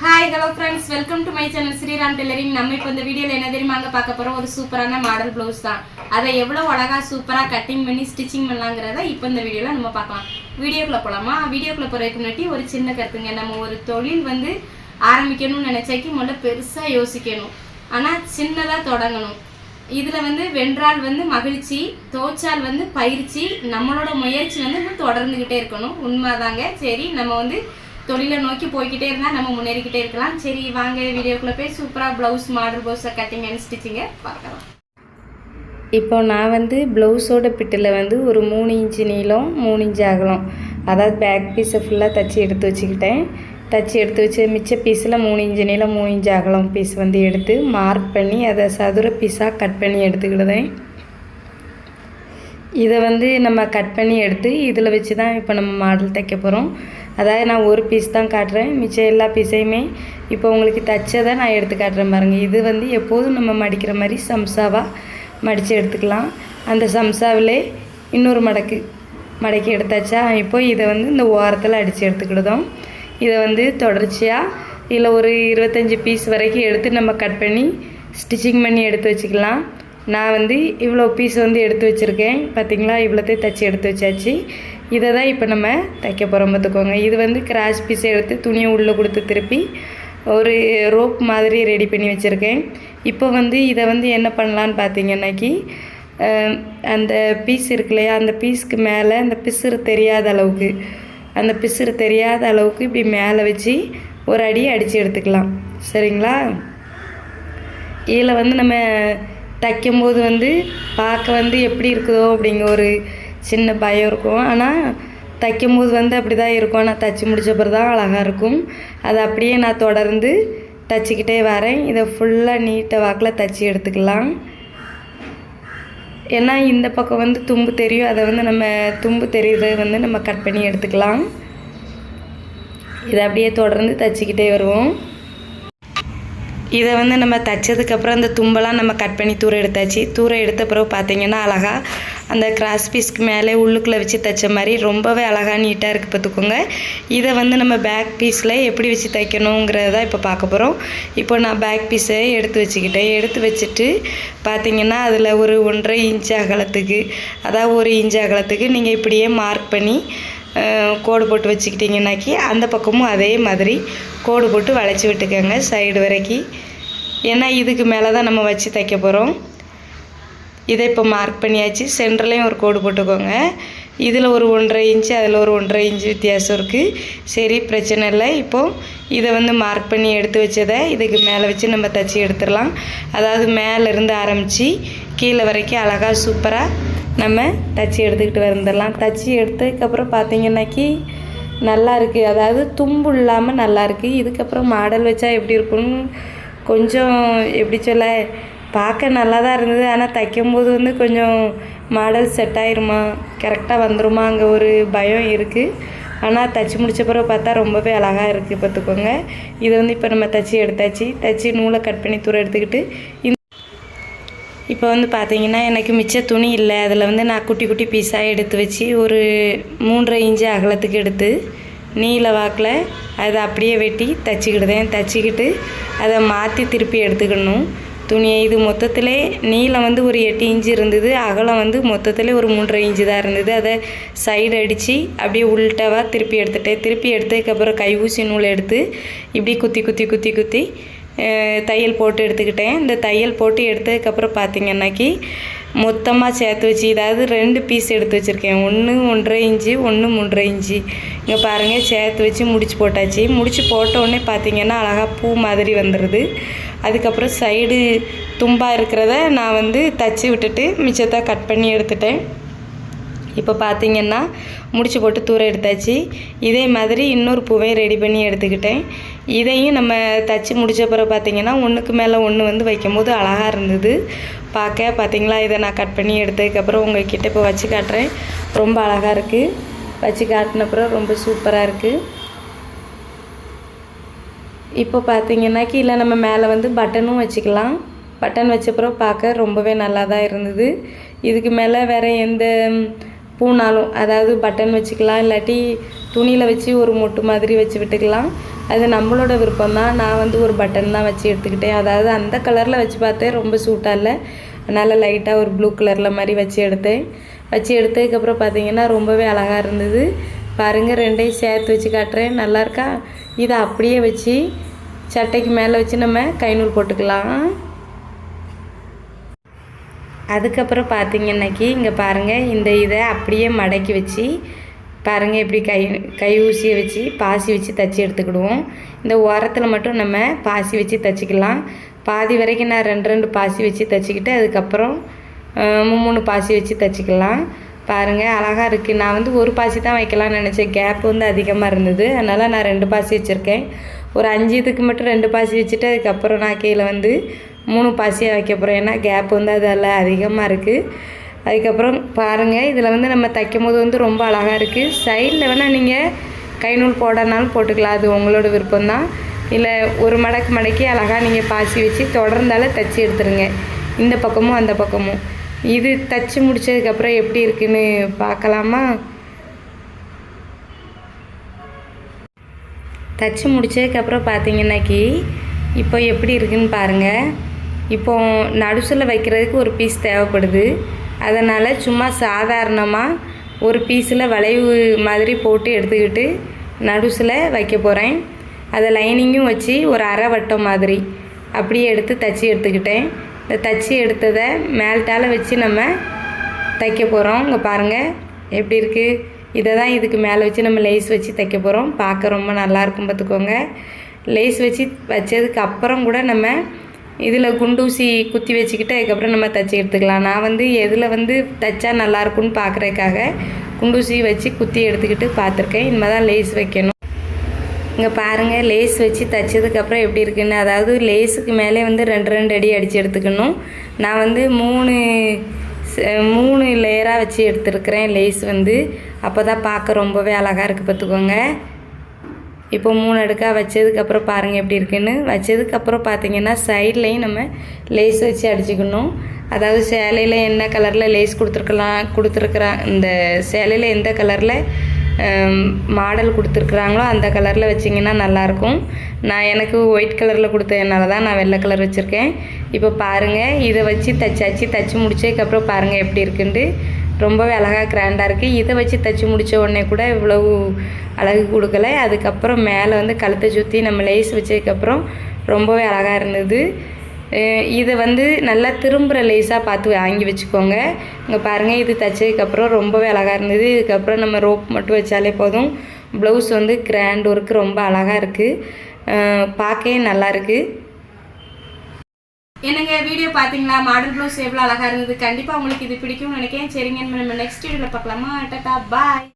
Hi hello friends, welcome to my channel Sriram tailoring. நம்ம இப்போ இந்த வீடியோவில் என்ன தெரியுமா பார்க்க போகிறோம்? ஒரு சூப்பரான மாடல் ப்ளவுஸ் தான். அதை எவ்வளோ அழகாக சூப்பராக கட்டிங் பண்ணி ஸ்டிச்சிங் பண்ணலாங்கிறத இப்போ இந்த வீடியோவில் நம்ம பார்க்கலாம். வீடியோக்குள்ளே போகலாமா? வீடியோக்குள்ளே போகிறதுக்கு முன்னாடி ஒரு சின்ன கருத்துங்க. நம்ம ஒரு தொழில் ஆரம்பிக்கணும்னு நினச்சாக்கி முதல்ல பெருசாக யோசிக்கணும், ஆனால் சின்னதாக தொடங்கணும். இதில் வென்றால் மகிழ்ச்சி, தோச்சால் பயிற்சி, நம்மளோட முயற்சி தொடர்ந்துக்கிட்டே இருக்கணும். உண்மைதாங்க. சரி, நம்ம தொழிலை நோக்கி போய்கிட்டே இருந்தால் நம்ம முன்னேறிக்கிட்டே இருக்கலாம். சரி வாங்க வீடியோக்குள்ளே போய் சூப்பராக ப்ளவுஸ் மாடல் ப்ளவுஸை கட்டிங் அண்ட் ஸ்டிச்சிங்கை பார்க்கலாம். இப்போ நான் ப்ளவுஸோட பிட்டில் ஒரு 3 இன்ச்சு நீளம் 3 இன்ச்சு அகலம், அதாவது பேக் பீஸை ஃபுல்லாக தச்சு எடுத்து வச்சுக்கிட்டேன். தச்சு எடுத்து வச்சு மிச்ச பீஸில் 3 இன்ச்சு நீளம் 3 இன்ச்சு அகலம் பீஸ் எடுத்து மார்க் பண்ணி அதை சதுர பீஸாக கட் பண்ணி எடுத்துக்கிடுதேன். இதை நம்ம கட் பண்ணி எடுத்து இதில் வச்சு தான் இப்போ நம்ம மாடல் தைக்க போகிறோம். அதாவது நான் ஒரு பீஸ் தான் காட்டுறேன், மிச்சம் எல்லா பீஸையுமே இப்போ உங்களுக்கு தைச்சதை நான் எடுத்து காட்டுறேன் பாருங்கள். இது எப்போதும் நம்ம மடிக்கிற மாதிரி சம்சாவாக மடித்து எடுத்துக்கலாம். அந்த சம்சாவிலே இன்னொரு மடக்கி எடுத்தாச்சா, இப்போ இதை இந்த ஓரத்தில் அடித்து எடுத்துக்கிடுதோம். இதை தொடர்ச்சியாக இதில் ஒரு 25 பீஸ் வரைக்கும் எடுத்து நம்ம கட் பண்ணி ஸ்டிச்சிங் பண்ணி எடுத்து வச்சுக்கலாம். நான் இவ்வளோ பீஸ் எடுத்து வச்சுருக்கேன் பார்த்திங்களா, இவ்வளோத்தையும் தைச்சி எடுத்து வச்சாச்சு. இதை தான் இப்போ நம்ம தைக்க போகிறோம் பார்த்துக்கோங்க. இது கிராஸ் பீஸை எடுத்து துணியை உள்ளே கொடுத்து திருப்பி ஒரு ரோப் மாதிரி ரெடி பண்ணி வச்சுருக்கேன். இப்போ இதை என்ன பண்ணலான்னு பார்த்தீங்கன்னாக்கி, அந்த பீஸ் இருக்கு இல்லையா, அந்த பீஸ்க்கு மேலே அந்த பிசுறு தெரியாத அளவுக்கு இப்படி மேலே வச்சு ஒரு அடி அடித்து எடுத்துக்கலாம். சரிங்களா? இதில் நம்ம தைக்கும்போது பார்க்க எப்படி இருக்குதோ அப்படிங்கிற ஒரு சின்ன பயம் இருக்கும். ஆனால் தைக்கும்போது அப்படி தான் இருக்கும். ஆனால் தைச்சி முடிச்சப்பறம் தான் அழகாக இருக்கும். அதை அப்படியே நான் தொடர்ந்து தைச்சிக்கிட்டே வரேன். இதை ஃபுல்லாக நீட்டை வாக்கில் தைச்சி எடுத்துக்கலாம். ஏன்னா இந்த பக்கம் தும்பு தெரியும், அதை நம்ம தும்பு தெரியுறதை நம்ம கட் பண்ணி எடுத்துக்கலாம். இதை அப்படியே தொடர்ந்து தைச்சிக்கிட்டே வருவோம். இதை நம்ம தைச்சதுக்கப்புறம் அந்த தும்பெல்லாம் நம்ம கட் பண்ணி தூர எடுத்தாச்சு. தூர எடுத்த பிறகு பார்த்திங்கன்னா அழகாக அந்த கிராஸ் பீஸ்க்கு மேலே உள்ளுக்குள்ளே வச்சு தைச்ச மாதிரி ரொம்பவே அழகாக நீட்டாக இருக்குது பார்த்துக்கோங்க. இதை நம்ம பேக் பீஸில் எப்படி வச்சு தைக்கணுங்கிறத இப்போ பார்க்க போகிறோம். இப்போ நான் பேக் பீஸை எடுத்து வச்சுட்டு பார்த்திங்கன்னா அதில் ஒரு 1.5 இன்ச்சு அகலத்துக்கு, அதாவது 1 இன்ச்சு அகலத்துக்கு நீங்கள் இப்படியே மார்க் பண்ணி கோடு போட்டு வச்சுக்கிட்டிங்கன்னாக்கி அந்த பக்கமும் அதே மாதிரி கோடு போட்டு வளைச்சி விட்டுக்கோங்க சைடு வரைக்கும். ஏன்னா இதுக்கு மேலே தான் நம்ம வச்சு தைக்க போகிறோம். இதை இப்போ மார்க் பண்ணியாச்சு. சென்டர்லேயும் ஒரு கோடு போட்டுக்கோங்க. இதில் ஒரு 1.5 இன்ச்சு, அதில் ஒரு 1.5 இன்ச்சு வித்தியாசம் இருக்குது. சரி, பிரச்சனை இல்லை. இப்போது இதை மார்க் பண்ணி எடுத்து வச்சதை இதுக்கு மேலே வச்சு நம்ம தைச்சி எடுத்துடலாம். அதாவது மேலேருந்து ஆரம்பித்து கீழே வரைக்கும் அழகாக சூப்பராக நம்ம தைச்சி எடுத்துக்கிட்டு வந்துடலாம். தைச்சி எடுத்ததுக்கப்புறம் பார்த்திங்கன்னாக்கி நல்லா இருக்குது, அதாவது தும்பு இல்லாமல் நல்லாயிருக்கு. இதுக்கப்புறம் மாடல் வச்சா எப்படி இருக்குன்னு கொஞ்சம் எப்படி சொல்ல, பார்க்க நல்லா தான் இருந்தது. ஆனால் தைக்கும்போது கொஞ்சம் மாடல் செட் ஆகிருமா, கரெக்டாக வந்துருமா, அங்கே ஒரு பயம் இருக்குது. ஆனால் தைச்சி முடித்த பிறகு பார்த்தா ரொம்பவே அழகாக இருக்குது பார்த்துக்கோங்க. இதை இப்போ நம்ம தைச்சி எடுத்தாச்சு. தைச்சி நூலை கட் பண்ணி தூர எடுத்துக்கிட்டு இப்போ பார்த்திங்கன்னா எனக்கு மிச்ச துணி இல்லை. அதில் நான் குட்டி குட்டி பீஸாக எடுத்து வச்சு ஒரு 3.5 இன்ச்சு அகலத்துக்கு எடுத்து நீல வாக்கில் அதை அப்படியே வெட்டி தைச்சிக்கிட்டு அதை மாற்றி திருப்பி எடுத்துக்கணும் துணியை. இது மொத்தத்திலே நீளம் ஒரு 8 இன்ச்சு இருந்தது, அகலம் மொத்தத்திலே ஒரு 3.5 இன்ச்சு தான் இருந்தது. அதை சைடு அடித்து அப்படியே உள்டாவாக திருப்பி எடுத்ததுக்கப்புறம் கை ஊசி நூல் எடுத்து இப்படி குத்தி தையல் போட்டு எடுத்துக்கிட்டேன். இந்த தையல் போட்டு எடுத்ததுக்கப்புறம் பார்த்திங்கன்னாக்கி மொத்தமாக சேர்த்து வச்சு, இதாவது 2 பீஸ் எடுத்து வச்சுருக்கேன். ஒன்று 1.5 இன்ச்சு, ஒன்று 3.5 இன்ச்சு. இங்கே பாருங்கள், சேர்த்து வச்சு முடிச்சு போட்டாச்சு. முடிச்சு போட்டோடனே பார்த்திங்கன்னா அழகாக பூ மாதிரி வந்துடுது. அதுக்கப்புறம் சைடு தும்பாக இருக்கிறத நான் தச்சு விட்டுட்டு மிச்சத்தை கட் பண்ணி எடுத்துட்டேன். இப்போ பார்த்திங்கன்னா முடிச்சு போட்டு தூர எடுத்தாச்சு. இதே மாதிரி இன்னொரு பூவையும் ரெடி பண்ணி எடுத்துக்கிட்டேன். இதையும் நம்ம தச்சு முடித்த பிறகு பார்த்திங்கன்னா ஒன்றுக்கு மேலே ஒன்று வைக்கும் போது அழகாக இருந்தது பார்த்திங்களா. இதை நான் கட் பண்ணி எடுத்ததுக்கப்புறம் உங்கள்கிட்ட இப்போ வச்சு காட்டுறேன். ரொம்ப அழகாக இருக்குது. வச்சு காட்டினப்புறம் ரொம்ப சூப்பராக இருக்குது. இப்போ பார்த்திங்கன்னாக்கி இல்லை நம்ம மேலே பட்டனும் வச்சுக்கலாம். பட்டன் வச்சப்புறம் பார்க்க ரொம்பவே நல்லா தான் இருந்தது. இதுக்கு மேலே வேறு எந்த பூனாலும், அதாவது பட்டன் வச்சுக்கலாம், இல்லாட்டி துணியில் வச்சு ஒரு மொட்டு மாதிரி வச்சு விட்டுக்கலாம். அது நம்மளோட விருப்பம் தான். நான் வந்து ஒரு பட்டன் தான் வச்சு எடுத்துக்கிட்டேன். அதாவது அந்த கலரில் வச்சு பார்த்தேன், ரொம்ப சூட்டாக இல்லை. அதனால் லைட்டாக ஒரு ப்ளூ கலரில் மாதிரி வச்சு எடுத்தேன். வச்சு எடுத்ததுக்கப்புறம் பார்த்திங்கன்னா ரொம்பவே அழகாக இருந்தது. பாருங்கள், ரெண்டையும் சேர்த்து வச்சு காட்டுறேன். நல்லா இருக்கா? இதை அப்படியே வச்சு சட்டைக்கு மேலே வச்சு நம்ம கைநூல் போட்டுக்கலாம். அதுக்கப்புறம் பார்த்திங்கன்னாக்கி இங்கே பாருங்கள், இந்த இதை அப்படியே மடக்கி வச்சு பாருங்கள், எப்படி கை ஊசியை வச்சு பாசி வச்சு தைச்சி எடுத்துக்கிடுவோம். இந்த ஓரத்தில் மட்டும் நம்ம பாசி வச்சு தைச்சிக்கலாம். பாதி வரைக்கும் நான் 2 பாசி வச்சு தைச்சிக்கிட்டு அதுக்கப்புறம் 3 பாசி வச்சு தைச்சிக்கலாம். பாருங்கள், அழகாக இருக்குது. நான் வந்து ஒரு பாசி தான் வைக்கலாம்னு நினச்சேன். கேப் வந்து அதிகமாக இருந்தது. அதனால் நான் 2 பாசி வச்சுருக்கேன். ஒரு 5 இதுக்கு மட்டும் 2 பாசி வச்சுட்டு அதுக்கப்புறம் நான் கீழே வந்து 3 பாசியாக வைக்க போகிறேன். ஏன்னா கேப் வந்து அதில் அதிகமாக இருக்குது. அதுக்கப்புறம் பாருங்கள், இதில் வந்து நம்ம தைக்கும் போது வந்து ரொம்ப அழகாக இருக்குது. சைடில் வேணால் நீங்கள் கைநூல் போடனாலும் போட்டுக்கலாம், அது உங்களோட விருப்பம்தான். இல்லை ஒரு மடக்கி அழகாக நீங்கள் பாசி வச்சு தொடர்ந்தாலும் தைச்சி எடுத்துருங்க, இந்த பக்கமும் அந்த பக்கமும். இது தைச்சி முடித்ததுக்கப்புறம் எப்படி இருக்குன்னு பார்க்கலாமா? தைச்சி முடித்ததுக்கப்புறம் பார்த்தீங்கன்னாக்கி இப்போ எப்படி இருக்குதுன்னு பாருங்கள். இப்போ நடுசில் வைக்கிறதுக்கு ஒரு பீஸ் தேவைப்படுது. அதனால் சும்மா சாதாரணமாக ஒரு பீஸில் வளைவு மாதிரி போட்டு எடுத்துக்கிட்டு நடுசில் வைக்க போகிறேன். அதை லைனிங்கும் வச்சு ஒரு அரை வட்டம் மாதிரி அப்படியே எடுத்து தைச்சி எடுத்துக்கிட்டேன். இந்த தைச்சி எடுத்ததை மேல்டால வச்சு நம்ம தைக்க போகிறோம். இங்கே பாருங்கள் எப்படி இருக்குது. இதை தான் இதுக்கு மேலே வச்சு நம்ம லேஸ் வச்சு தைக்க போகிறோம். பார்க்க ரொம்ப நல்லாயிருக்கும் பார்த்துக்கோங்க. லேஸ் வச்சு வச்சதுக்கு அப்புறம் கூட நம்ம இதில் குண்டூசி குத்தி வச்சுக்கிட்டு அதுக்கப்புறம் நம்ம தைச்சி எடுத்துக்கலாம். நான் வந்து எதில் வந்து தைச்சா நல்லாயிருக்குன்னு பார்க்குறதுக்காக குண்டூசி வச்சு குத்தி எடுத்துக்கிட்டு பார்த்துருக்கேன். இனிமேல் தான் லேஸ் வைக்கணும். இங்கே பாருங்கள், லேஸ் வச்சு தைச்சதுக்கப்புறம் எப்படி இருக்குன்னு. அதாவது லேஸுக்கு மேலே வந்து 2 அடி அடித்து எடுத்துக்கணும். நான் வந்து 3 லேயராக வச்சு எடுத்துருக்கிறேன் லேஸ் வந்து. அப்போ தான் பார்க்க ரொம்பவே அழகாக இருக்குது பார்த்துக்கோங்க. இப்போ 3 அடுக்காக வச்சதுக்கப்புறம் பாருங்கள் எப்படி இருக்குன்னு. வச்சதுக்கப்புறம் பார்த்திங்கன்னா சைட்லேயும் நம்ம லேஸ் வச்சு அடிச்சுக்கணும். அதாவது சேலையில் என்ன கலரில் லேஸ் கொடுத்துருக்குறான் இந்த சேலையில் எந்த கலரில் மாடல் கொடுத்துருக்குறாங்களோ அந்த கலரில் வச்சிங்கன்னா நல்லாயிருக்கும். நான் எனக்கு ஒயிட் கலரில் கொடுத்ததுனால தான் நான் வெள்ளை கலர் வச்சுருக்கேன். இப்போ பாருங்கள், இதை வச்சு தைச்சி முடிச்சதுக்கப்புறம் பாருங்கள் எப்படி இருக்குன்ட்டு. ரொம்பவே அழகாக கிராண்டாக இருக்குது. இதை வச்சு தைச்சி முடித்த உடனே கூட இவ்வளவு அழகு கொடுக்கல. அதுக்கப்புறம் மேலே வந்து கழுத்தை சுற்றி நம்ம லேஸ் வச்சதுக்கப்புறம் ரொம்பவே அழகாக இருந்தது. இதை வந்து நல்லா திரும்புகிற லேஸாக பார்த்து வாங்கி வச்சுக்கோங்க. இங்கே பாருங்கள், இது தைச்சதுக்கப்புறம் ரொம்பவே அழகாக இருந்தது. இதுக்கப்புறம் நம்ம ரோப் மட்டும் வச்சாலே போதும். ப்ளவுஸ் வந்து கிராண்ட் ஒர்க்கு ரொம்ப அழகாக இருக்குது, பார்க்கவே நல்லா இருக்குது. என்னங்க வீடியோ பார்த்தீங்களா? மாடல் ப்ளவுஸ் எவ்வளோ அழகாக இருந்தது. கண்டிப்பாக உங்களுக்கு இது பிடிக்கும்னு நினைக்கிறேன். சரிங்க, நம்ம நெக்ஸ்ட் வீடியோவில் பார்க்கலாமா? டாடா, பாய்.